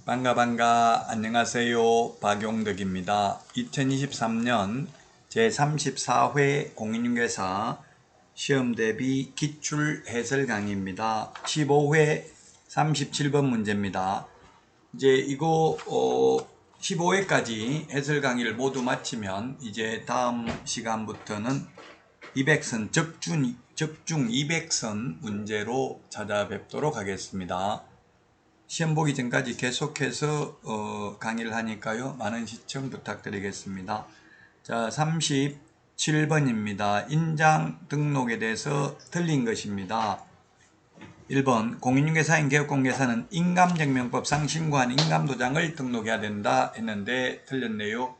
반가 안녕하세요. 박용덕입니다. 2023년 제34회 공인중개사 시험대비 기출 해설 강의입니다. 15회 37번 문제입니다. 이제 이거 15회까지 해설 강의를 모두 마치면 이제 다음 시간부터는 200선 적중 200선 문제로 찾아뵙도록 하겠습니다. 시험 보기 전까지 계속해서 강의를 하니까요. 많은 시청 부탁드리겠습니다. 자, 37번입니다. 인장 등록에 대해서 틀린 것입니다. 1번 공인중개사인 개업공개사는 인감증명법상 신고한 인감도장을 등록해야 된다 했는데 틀렸네요.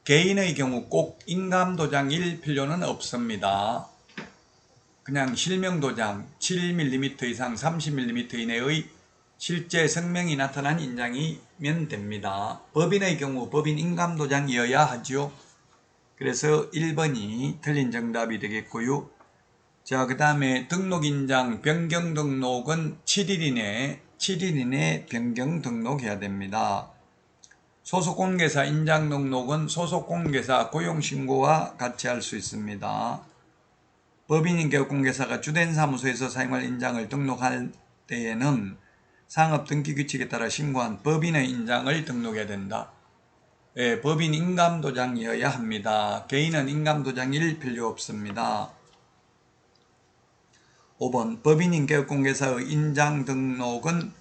개인의 경우 꼭 인감도장일 필요는 없습니다. 그냥 실명도장 7mm 이상 30mm 이내의 실제 성명이 나타난 인장이면 됩니다. 법인의 경우 법인 인감도장이어야 하죠. 그래서 1번이 틀린 정답이 되겠고요. 자, 그 다음에 등록인장 변경 등록은 7일 이내 변경 등록해야 됩니다. 소속공개사 인장 등록은 소속공개사 고용신고와 같이 할 수 있습니다. 법인인 개업공개사가 주된 사무소에서 사용할 인장을 등록할 때에는 상업등기규칙에 따라 신고한 법인의 인장을 등록해야 된다. 법인 인감도장이어야 합니다. 개인은 인감도장일 필요 없습니다. 5번 법인인 개업공개사의 인장 등록은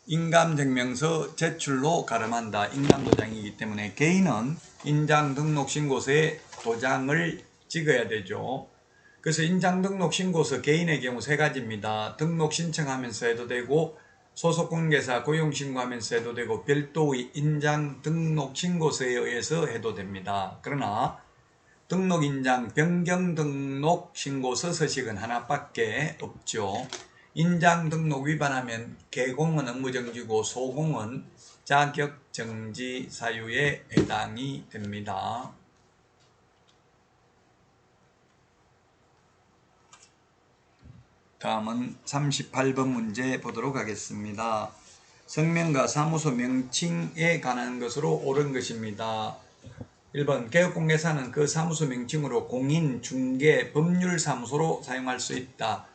인감증명서 제출로 가름한다. 인감도장이기 때문에 개인은 인장등록신고서에 도장을 찍어야 되죠. 그래서 인장등록신고서 개인의 경우 세 가지입니다. 등록 신청하면서 해도 되고 소속공개사 고용신고하면서 해도 되고 별도의 인장등록신고서에 의해서 해도 됩니다. 그러나 등록인장 변경등록신고서 서식은 하나밖에 없죠. 인장등록 위반하면 개공은 업무정지고 소공은 자격정지 사유에 해당이 됩니다. 다음은 38번 문제 보도록 하겠습니다. 성명과 사무소 명칭에 관한 것으로 옳은 것입니다. 1번 개업공개사는 그 사무소 명칭으로 공인중개 법률사무소로 사용할 수 있다.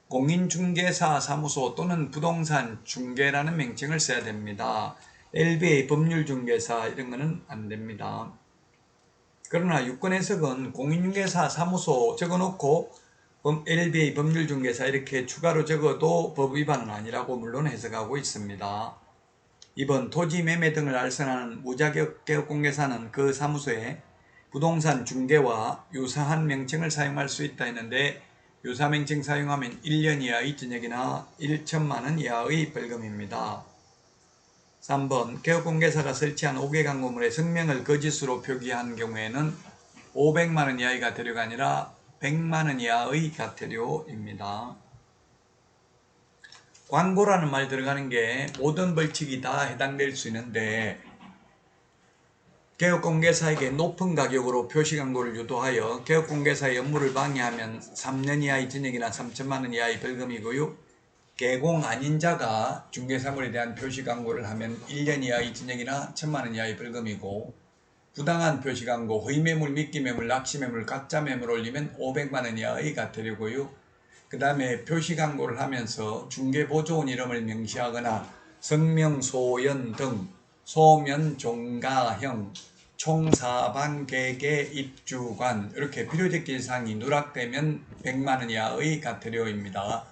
공인중개사 사무소 또는 부동산 중개라는 명칭을 써야 됩니다. LBA 법률중개사 이런 거는 안 됩니다. 그러나 유권 해석은 공인중개사 사무소 적어놓고 LBA 법률중개사 이렇게 추가로 적어도 법 위반은 아니라고 물론 해석하고 있습니다. 2번 토지 매매 등을 알선하는 무자격 개업공개사는 그 사무소에 부동산 중개와 유사한 명칭을 사용할 수 있다 했는데 유사 명칭 사용하면 1년 이하의 징역이나 1천만 원 이하의 벌금입니다. 3번 개업공개사가 설치한 5개 광고물에 성명을 거짓으로 표기한 경우에는 500만 원 이하의 과태료가 아니라 100만 원 이하의 과태료입니다. 광고라는 말 들어가는 게 모든 벌칙이 다 해당될 수 있는데 개업공개사에게 높은 가격으로 표시광고를 유도하여 개업공개사의 업무를 방해하면 3년 이하의 징역이나 3천만 원 이하의 벌금이고요. 개공 아닌 자가 중개사물에 대한 표시광고를 하면 1년 이하의 징역이나 1천만 원 이하의 벌금이고 부당한 표시광고, 허위매물, 미끼매물, 낚시매물, 가짜매물 올리면 500만 원 이하의 과태료고요. 그 다음에 표시광고를 하면서 중개보조원 이름을 명시하거나 성명, 소연 등 소면, 종가형, 총사방, 계계, 입주관 이렇게 필요적기 사항이 누락되면 100만 원 이하의 과태료입니다.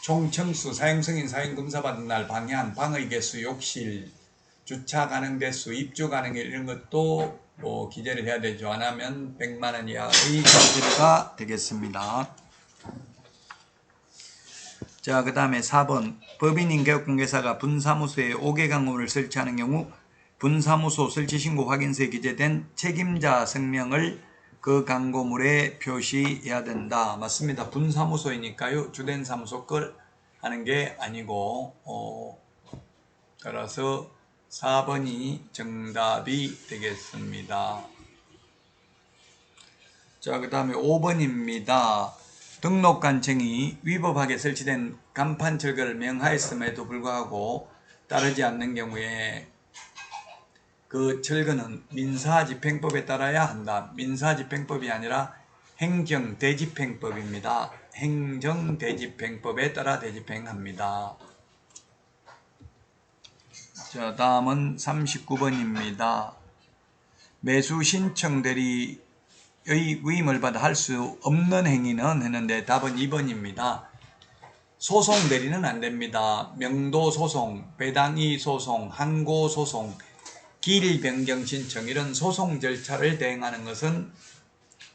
총청수, 사용승인, 사용검사받은 날 방해한, 방의 개수, 욕실, 주차 가능 대수, 입주 가능일 이런 것도 기재를 해야 되죠. 안 하면 100만 원 이하의 과태료가 되겠습니다. 자, 그 다음에 4번 법인인 개업공개사가 분사무소에 5개 광고물을 설치하는 경우 분사무소 설치신고 확인서에 기재된 책임자 성명을 그 광고물에 표시해야 된다. 맞습니다. 분사무소이니까요. 주된 사무소 걸 하는 게 아니고 따라서 4번이 정답이 되겠습니다. 자, 그 다음에 5번입니다. 등록관청이 위법하게 설치된 간판 철거를 명하였음에도 불구하고 따르지 않는 경우에 그 철거는 민사집행법에 따라야 한다. 민사집행법이 아니라 행정대집행법입니다. 행정대집행법에 따라 대집행합니다. 자, 다음은 39번입니다. 매수 신청 대리의 위임을 받아 할 수 없는 행위는 했는데 답은 2번입니다. 소송 대리는 안 됩니다. 명도 소송, 배당이 소송, 항고 소송, 길 변경 신청 이런 소송 절차를 대행하는 것은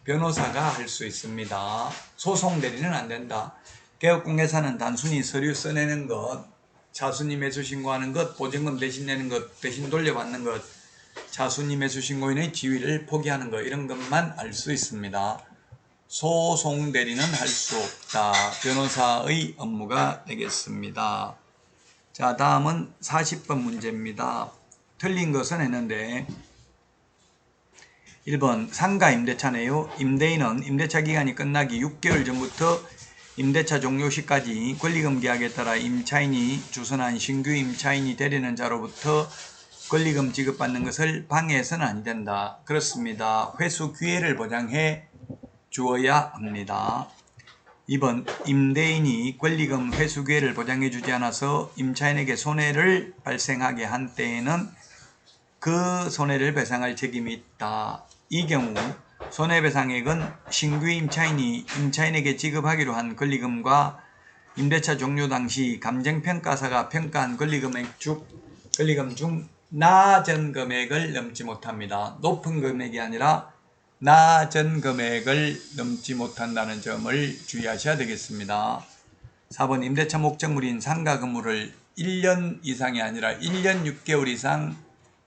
변호사가 할 수 있습니다. 소송 대리는 안 된다. 개업공개사는 단순히 서류 써내는 것, 차순위 매수 신고하는 것, 보증금 대신 내는 것, 대신 돌려받는 것, 차순위 매수 신고인의 지위를 포기하는 것 이런 것만 알 수 있습니다. 소송 대리는 할 수 없다. 변호사의 업무가 되겠습니다. 자, 다음은 40번 문제입니다. 틀린 것은 했는데 1번 상가 임대차네요. 임대인은 임대차 기간이 끝나기 6개월 전부터 임대차 종료 시까지 권리금 계약에 따라 임차인이 주선한 신규 임차인이 되려는 자로부터 권리금 지급받는 것을 방해해서는 안 된다. 그렇습니다. 회수 기회를 보장해 주어야 합니다. 2번 임대인이 권리금 회수 기회를 보장해 주지 않아서 임차인에게 손해를 발생하게 한 때에는 그 손해를 배상할 책임이 있다. 이 경우 손해배상액은 신규 임차인이 임차인에게 지급하기로 한 권리금과 임대차 종료 당시 감정평가사가 평가한 권리금 중 낮은 금액을 넘지 못합니다. 높은 금액이 아니라 낮은 금액을 넘지 못한다는 점을 주의하셔야 되겠습니다. 4번 임대차 목적물인 상가 건물을 1년 이상이 아니라 1년 6개월 이상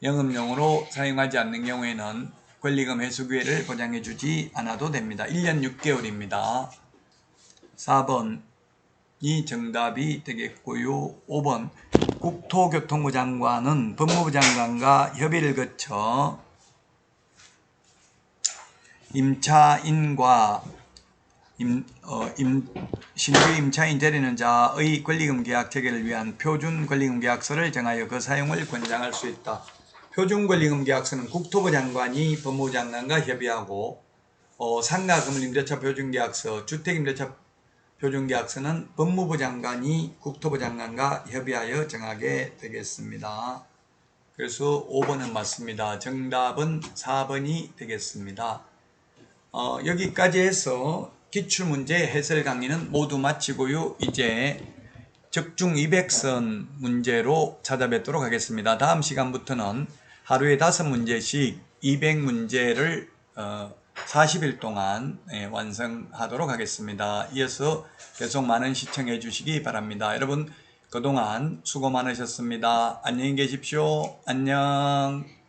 영업용으로 사용하지 않는 경우에는 권리금 회수 기회를 보장해 주지 않아도 됩니다. 1년 6개월입니다. 4번이 정답이 되겠고요. 5번 국토교통부 장관은 법무부 장관과 협의를 거쳐 임차인과 신규 임차인 되려는 자의 권리금 계약 체결을 위한 표준 권리금 계약서를 정하여 그 사용을 권장할 수 있다. 표준 권리금 계약서는 국토부 장관이 법무부 장관과 협의하고 상가 건물 임대차 표준 계약서, 주택 임대차 표준 계약서는 법무부 장관이 국토부 장관과 협의하여 정하게 되겠습니다. 그래서 5번은 맞습니다. 정답은 4번이 되겠습니다. 여기까지 해서 기출문제 해설 강의는 모두 마치고요. 이제 적중 200선 문제로 찾아뵙도록 하겠습니다. 다음 시간부터는 하루에 5문제씩 200문제를 40일 동안 완성하도록 하겠습니다. 이어서 계속 많은 시청해 주시기 바랍니다. 여러분 그동안 수고 많으셨습니다. 안녕히 계십시오. 안녕.